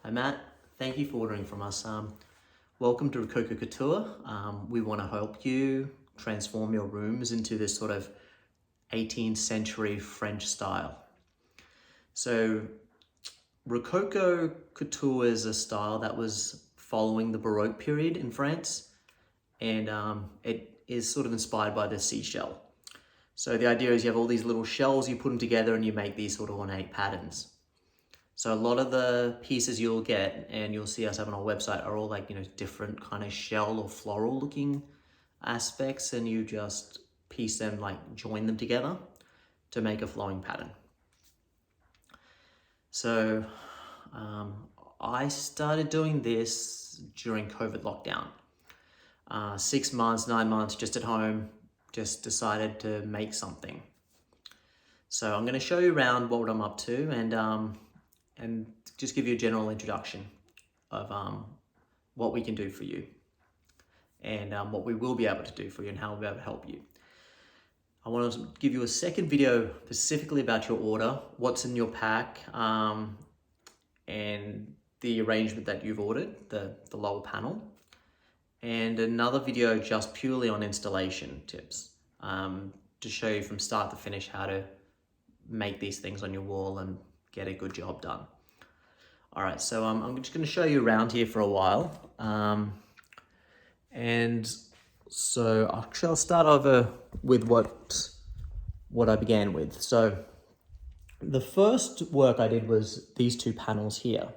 Hi Matt, thank you for ordering from us. Welcome to Rococo Couture. We want to help you transform your rooms into this sort of 18th century French style. So Rococo Couture is a style that was following the Baroque period in France, and it is sort of inspired by the seashell. So the idea is you have all these little shells, you put them together and you make these sort of ornate patterns. So a lot of the pieces you'll get, and you'll see us have on our website, are all like, different kind of shell or floral looking aspects, and you just piece them, like join them together to make a flowing pattern. So I started doing this during COVID lockdown. 6 months, 9 months, just at home, just decided to make something. So I'm going to show you around what I'm up to, and just give you a general introduction of what we can do for you, and what we will be able to do for you, and how we'll be able to help you. I want to give you a second video specifically about your order, what's in your pack, and the arrangement that you've ordered, the lower panel, and another video just purely on installation tips, to show you from start to finish how to make these things on your wall and get a good job done. All right, so I'm just going to show you around here for a while. And so actually I'll start over with what I began with. So the first work I did was these two panels here.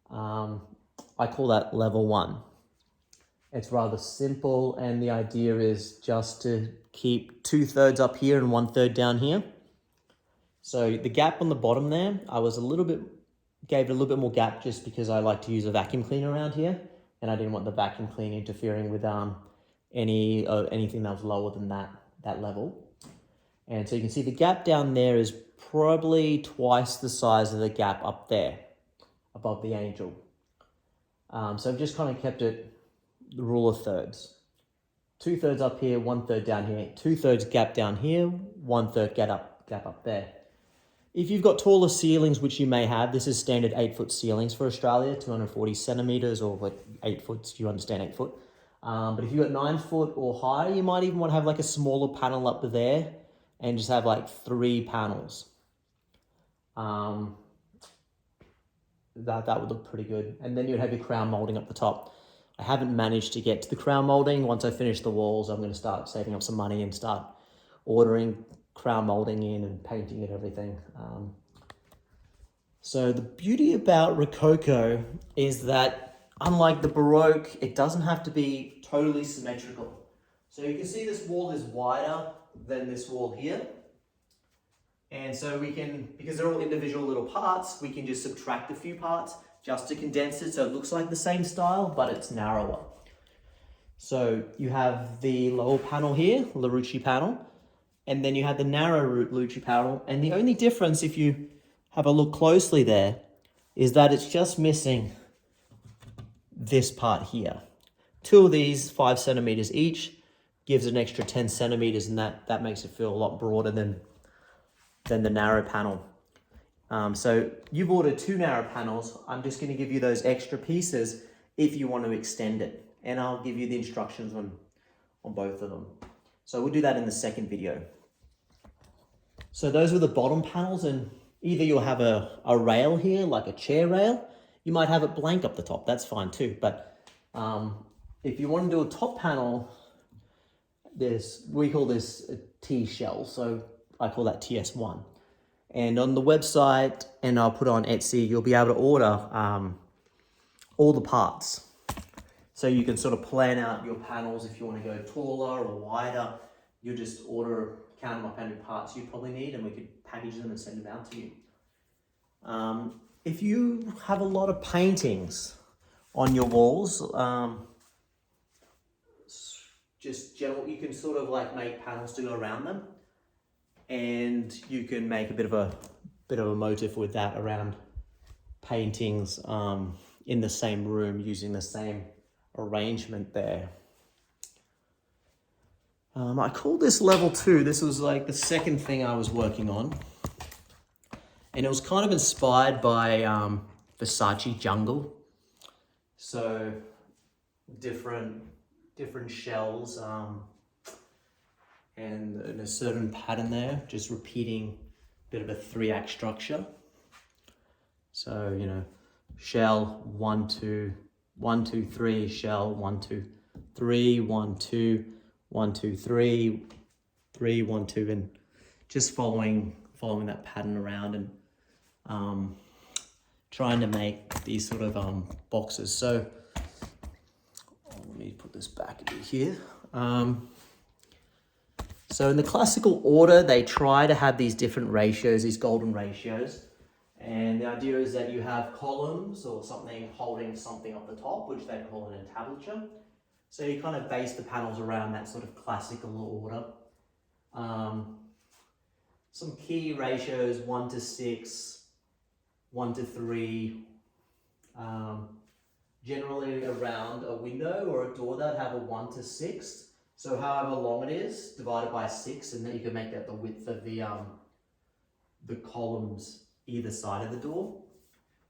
I call that level 1. It's rather simple, and the idea is just to keep 2/3 up here and 1/3 down here. So the gap on the bottom there, gave it a little bit more gap just because I like to use a vacuum cleaner around here, and I didn't want the vacuum cleaner interfering with anything that was lower than that level. And so you can see the gap down there is probably twice the size of the gap up there above the angel. So I've just kind of kept it the rule of thirds. 2/3 up here, 1/3 down here, 2/3 gap down here, 1/3 gap up there. If you've got taller ceilings, which you may have, this is standard 8-foot ceilings for Australia, 240 centimeters, or like 8 foot, you understand 8 foot. But if you've got 9 foot or higher, you might even want to have like a smaller panel up there and just have like 3 panels. That would look pretty good. And then you'd have your crown molding up the top. I haven't managed to get to the crown molding. Once I finish the walls, I'm going to start saving up some money and start ordering crown molding in and painting and everything. So the beauty about Rococo is that, unlike the Baroque, it doesn't have to be totally symmetrical. So you can see this wall is wider than this wall here. And so we can, because they're all individual little parts, we can just subtract a few parts just to condense it so it looks like the same style, but it's narrower. So you have the lower panel here, Larouchi panel, and then you have the narrow Larouchi panel. And the only difference, if you have a look closely there, is that it's just missing this part here. 2 of these, 5 centimeters each, gives an extra 10 centimeters, and that makes it feel a lot broader than the narrow panel. So you've ordered 2 narrow panels. I'm just going to give you those extra pieces if you want to extend it, and I'll give you the instructions on both of them. So we'll do that in the second video. So those are the bottom panels, and either you'll have a rail here, like a chair rail. You might have it blank up the top. That's fine too. But if you want to do a top panel, we call this a T shell. So I call that TS1. And on the website, and I'll put on Etsy, you'll be able to order all the parts. So you can sort of plan out your panels if you want to go taller or wider. You just count them up how many parts you probably need, and we could package them and send them out to you. If you have a lot of paintings on your walls, you can sort of like make panels to go around them, and you can make a bit of a motif with that around paintings in the same room using the same arrangement there. I call this level 2. This was like the second thing I was working on. And it was kind of inspired by Versace jungle. So different shells and a certain pattern there, just repeating a bit of a 3-act structure. So, you know, shell 1 2 1 2 3, shell 1 2 3 1 2 1 2 3 3 1 2, and just following that pattern around and trying to make these sort of boxes. So let me put this back a bit here. So in the classical order, they try to have these different ratios, these golden ratios. And the idea is that you have columns or something holding something up the top, which they call an entablature. So you kind of base the panels around that sort of classical order. Some key ratios: 1 to 6, 1 to 3. Generally around a window or a door that have a 1 to 6. So however long it is, divided by 6, and then you can make that the width of the columns either side of the door.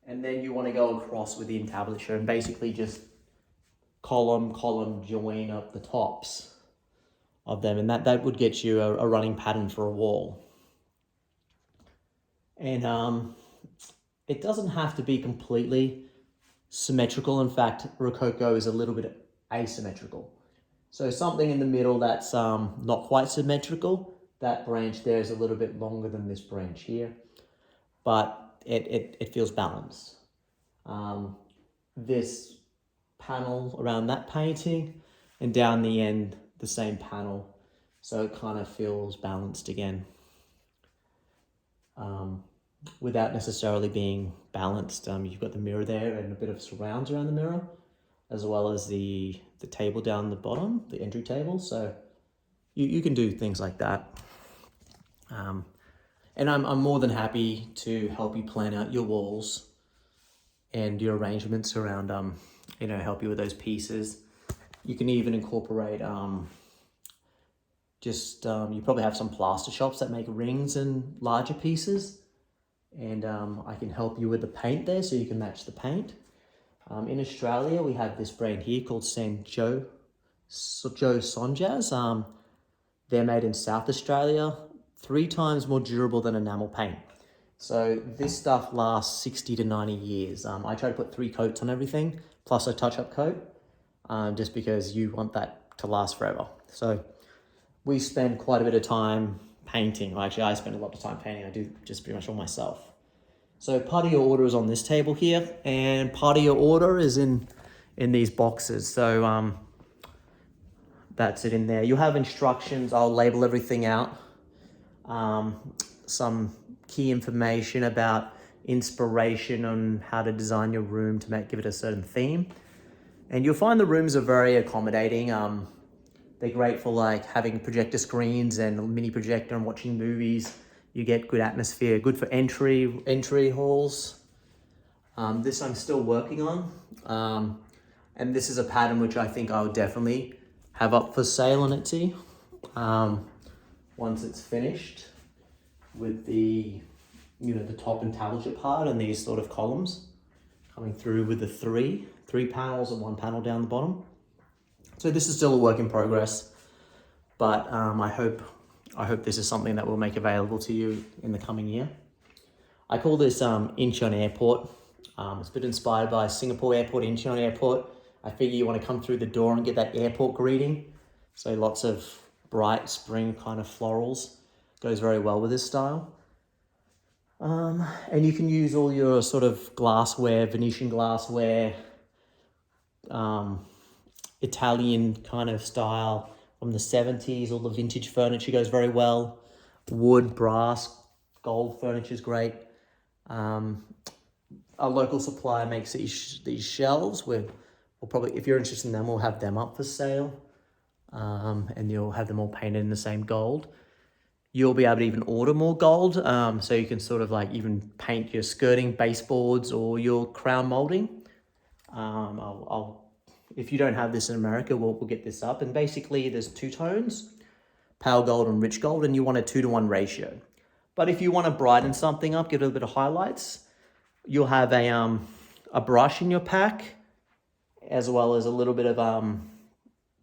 And then you want to go across with the entablature and basically just column join up the tops of them, and that would get you a running pattern for a wall. And it doesn't have to be completely symmetrical. In fact, Rococo is a little bit asymmetrical. So something in the middle that's not quite symmetrical, that branch there is a little bit longer than this branch here, but it feels balanced. This panel around that painting, and down the end, the same panel. So it kind of feels balanced again, without necessarily being balanced. You've got the mirror there and a bit of surrounds around the mirror, as well as the table down the bottom, the entry table. So you can do things like that. And I'm more than happy to help you plan out your walls and your arrangements around, help you with those pieces. You can even incorporate, you probably have some plaster shops that make rings and larger pieces. And I can help you with the paint there, so you can match the paint. In Australia, we have this brand here called St. Joe Sonjaz. They're made in South Australia, 3 times more durable than enamel paint. So this stuff lasts 60 to 90 years. I try to put 3 coats on everything, plus a touch-up coat, just because you want that to last forever. So we spend quite a bit of time painting. Well, actually, I spend a lot of time painting. I do just pretty much all myself. So part of your order is on this table here, and part of your order is in these boxes. So that's it in there. You'll have instructions. I'll label everything out. Some key information about inspiration on how to design your room to give it a certain theme. And you'll find the rooms are very accommodating. They're great for like having projector screens and a mini projector and watching movies. You get good atmosphere, good for entry halls. This I'm still working on. And this is a pattern which I think I would definitely have up for sale on Etsy. Once it's finished with the top entablature part and these sort of columns coming through with the three panels and 1 panel down the bottom. So this is still a work in progress, but I hope this is something that we'll make available to you in the coming year. I call this Incheon Airport. It's a bit inspired by Singapore Airport, Incheon Airport. I figure you want to come through the door and get that airport greeting. So lots of bright spring kind of florals. Goes very well with this style. And you can use all your sort of glassware, Venetian glassware, Italian kind of style from the 70s. All the vintage furniture goes very well. Wood, brass, gold furniture is great. Our local supplier makes these shelves. We'll probably, if you're interested in them, we'll have them up for sale. And you'll have them all painted in the same gold. You'll be able to even order more gold. So you can sort of like even paint your skirting baseboards or your crown molding. If you don't have this in America, we'll get this up. And basically there's 2 tones, pale gold and rich gold, and you want a 2-to-1 ratio. But if you want to brighten something up, give it a bit of highlights, you'll have a a brush in your pack, as well as a little bit of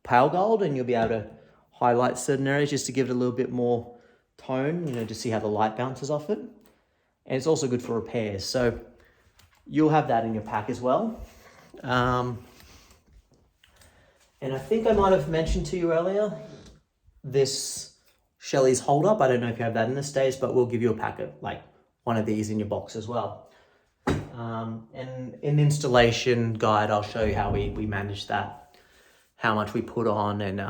pale gold, and you'll be able to highlight certain areas just to give it a little bit more tone, you know, to see how the light bounces off it. And it's also good for repairs. So you'll have that in your pack as well. And I think I might have mentioned to you earlier, this Shelly's hold up. I don't know if you have that in the States, but we'll give you a packet, like one of these in your box as well. And in the installation guide, I'll show you how we manage that, how much we put on, and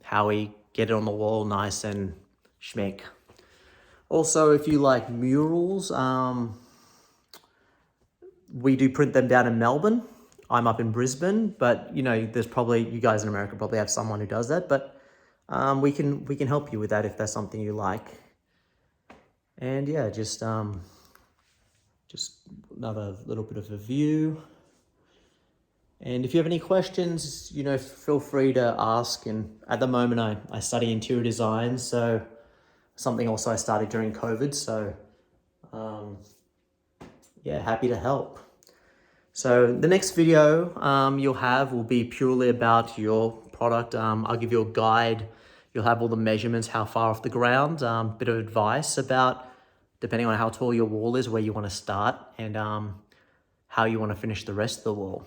how we get it on the wall nice and schmick. Also, if you like murals, we do print them down in Melbourne. I'm up in Brisbane, but you know, there's probably, you guys in America probably have someone who does that, but we can help you with that if that's something you like. And yeah, just another little bit of a view. And if you have any questions, you know, feel free to ask. And at the moment, I study interior design, so something also I started during COVID. So yeah, happy to help. So the next video you'll have will be purely about your product. I'll give you a guide. You'll have all the measurements, how far off the ground, bit of advice about, depending on how tall your wall is, where you want to start, and how you want to finish the rest of the wall.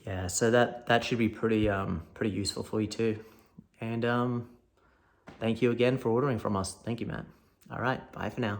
Yeah, so that should be pretty useful for you too. And thank you again for ordering from us. Thank you, Matt. All right, bye for now.